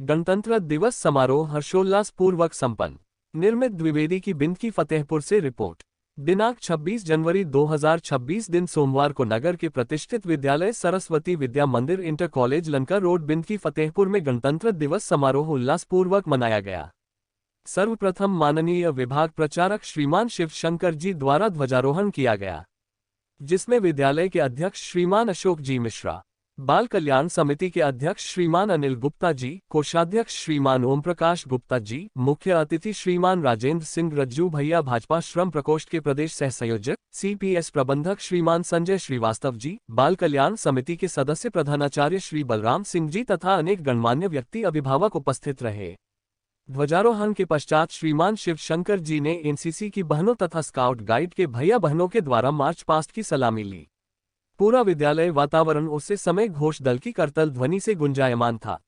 गणतंत्र दिवस समारोह हर्षोल्लास पूर्वक संपन्न। निर्मित द्विवेदी की बिंद की फतेहपुर से रिपोर्ट। दिनांक 26 जनवरी 2026 दिन सोमवार को नगर के प्रतिष्ठित विद्यालय सरस्वती विद्या मंदिर इंटर कॉलेज लंका रोड बिंद की फतेहपुर में गणतंत्र दिवस समारोह उल्लासपूर्वक मनाया गया। सर्वप्रथम माननीय विभाग प्रचारक श्रीमान शिव शंकर जी द्वारा ध्वजारोहण किया गया, जिसमें विद्यालय के अध्यक्ष श्रीमान अशोक जी मिश्रा, बाल कल्याण समिति के अध्यक्ष श्रीमान अनिल गुप्ता जी, कोषाध्यक्ष श्रीमान ओम प्रकाश गुप्ता जी, मुख्य अतिथि श्रीमान राजेंद्र सिंह रज्जू भैया, भाजपा श्रम प्रकोष्ठ के प्रदेश सह संयोजक CPS प्रबंधक श्रीमान संजय श्रीवास्तव जी, बाल कल्याण समिति के सदस्य प्रधानाचार्य श्री बलराम सिंह जी तथा अनेक गणमान्य व्यक्ति अभिभावक उपस्थित रहे। ध्वजारोहण के पश्चात श्रीमान शिव शंकर जी ने NCC की बहनों तथा स्काउट गाइड के भैया बहनों के द्वारा मार्च पास्ट की सलामी ली। पूरा विद्यालय वातावरण उस समय घोष दल की करतल ध्वनि से गुंजायमान था।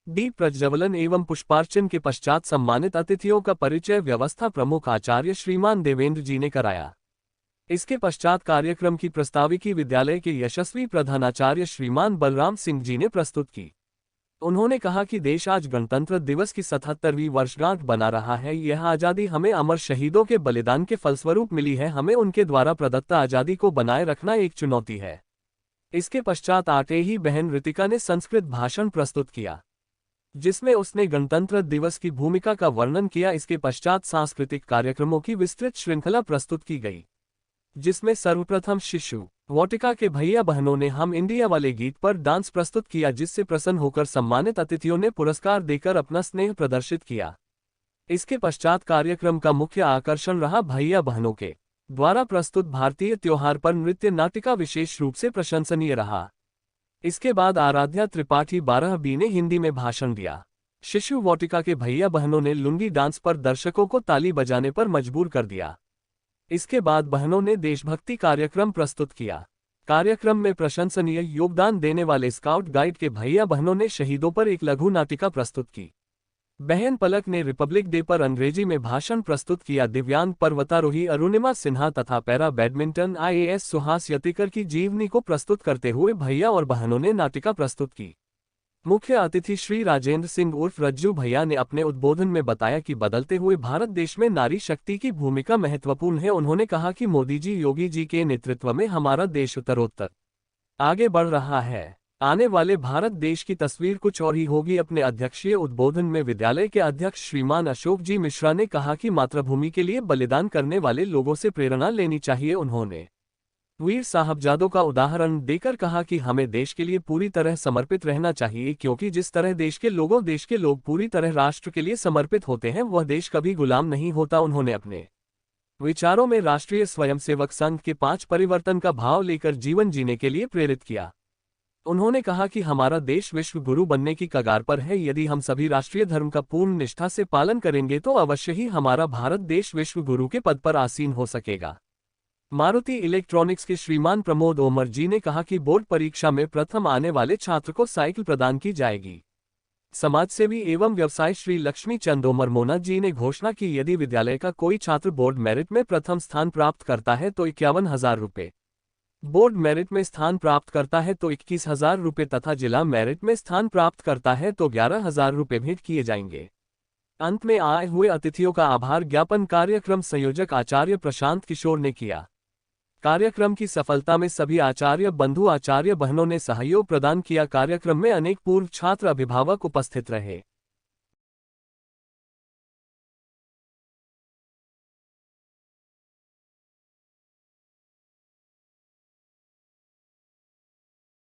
दीप प्रज्वलन एवं पुष्पार्चन के पश्चात सम्मानित अतिथियों का परिचय व्यवस्था प्रमुख आचार्य श्रीमान देवेंद्र जी ने कराया। इसके पश्चात कार्यक्रम की प्रस्ताविकी विद्यालय के यशस्वी प्रधानाचार्य श्रीमान बलराम सिंह जी ने प्रस्तुत की। उन्होंने कहा कि देश आज गणतंत्र दिवस की 77वीं वर्षगांठ बना रहा है। यह आज़ादी हमें अमर शहीदों के बलिदान के फलस्वरूप मिली है। हमें उनके द्वारा प्रदत्त आज़ादी को बनाए रखना एक चुनौती है। इसके पश्चात आठेही बहन ऋतिका ने संस्कृत भाषण प्रस्तुत किया, जिसमें उसने गणतंत्र दिवस की भूमिका का वर्णन किया। इसके पश्चात सांस्कृतिक कार्यक्रमों की विस्तृत श्रृंखला प्रस्तुत की गई, जिसमें सर्वप्रथम शिशु वाटिका के भैया बहनों ने हम इंडिया वाले गीत पर डांस प्रस्तुत किया, जिससे प्रसन्न होकर सम्मानित अतिथियों ने पुरस्कार देकर अपना स्नेह प्रदर्शित किया। इसके पश्चात कार्यक्रम का मुख्य आकर्षण रहा भैया बहनों के द्वारा प्रस्तुत भारतीय त्योहार पर नृत्य नाटिका विशेष रूप से प्रशंसनीय रहा। इसके बाद आराध्या त्रिपाठी 12B ने हिंदी में भाषण दिया। शिशु वाटिका के भैया बहनों ने लुंगी डांस पर दर्शकों को ताली बजाने पर मजबूर कर दिया। इसके बाद बहनों ने देशभक्ति कार्यक्रम प्रस्तुत किया। कार्यक्रम में प्रशंसनीय योगदान देने वाले स्काउट गाइड के भैया बहनों ने शहीदों पर एक लघु नाटिका प्रस्तुत की। बहन पलक ने रिपब्लिक डे पर अंग्रेजी में भाषण प्रस्तुत किया। दिव्यांग पर्वतारोही अरुणिमा सिन्हा तथा पैरा बैडमिंटन IAS सुहास यतिकर की जीवनी को प्रस्तुत करते हुए भैया और बहनों ने नाटिका प्रस्तुत की। मुख्य अतिथि श्री राजेंद्र सिंह उर्फ रज्जू भैया ने अपने उद्बोधन में बताया कि बदलते हुए भारत देश में नारी शक्ति की भूमिका महत्वपूर्ण है। उन्होंने कहा कि मोदी जी, योगी जी के नेतृत्व में हमारा देश उत्तरोत्तर आगे बढ़ रहा है। आने वाले भारत देश की तस्वीर कुछ और ही होगी। अपने अध्यक्षीय उद्बोधन में विद्यालय के अध्यक्ष श्रीमान अशोक जी मिश्रा ने कहा कि मातृभूमि के लिए बलिदान करने वाले लोगों से प्रेरणा लेनी चाहिए। उन्होंने वीर साहबजादों का उदाहरण देकर कहा कि हमें देश के लिए पूरी तरह समर्पित रहना चाहिए, क्योंकि जिस तरह देश के लोग पूरी तरह राष्ट्र के लिए समर्पित होते हैं, वह देश कभी गुलाम नहीं होता। उन्होंने अपने विचारों में राष्ट्रीय स्वयंसेवक संघ के 5 परिवर्तन का भाव लेकर जीवन जीने के लिए प्रेरित किया। उन्होंने कहा कि हमारा देश विश्व गुरु बनने की कगार पर है। यदि हम सभी राष्ट्रीय धर्म का पूर्ण निष्ठा से पालन करेंगे तो अवश्य ही हमारा भारत देश विश्व गुरु के पद पर आसीन हो सकेगा। मारुति इलेक्ट्रॉनिक्स के श्रीमान प्रमोद ओमर जी ने कहा कि बोर्ड परीक्षा में प्रथम आने वाले छात्र को साइकिल प्रदान की जाएगी। समाजसेवी एवं व्यवसाय श्री लक्ष्मी चंद ओमर मोना जी ने घोषणा की, यदि विद्यालय का कोई छात्र बोर्ड मेरिट में प्रथम स्थान प्राप्त करता है तो 51,000 रुपये, बोर्ड मेरिट में स्थान प्राप्त करता है तो 21,000 रुपये तथा जिला मेरिट में स्थान प्राप्त करता है तो 11,000 रुपये भेंट किए जाएंगे। अंत में आए हुए अतिथियों का आभार ज्ञापन कार्यक्रम संयोजक आचार्य प्रशांत किशोर ने किया। कार्यक्रम की सफलता में सभी आचार्य बंधु आचार्य बहनों ने सहयोग प्रदान किया। कार्यक्रम में अनेक पूर्व छात्र अभिभावक उपस्थित रहे।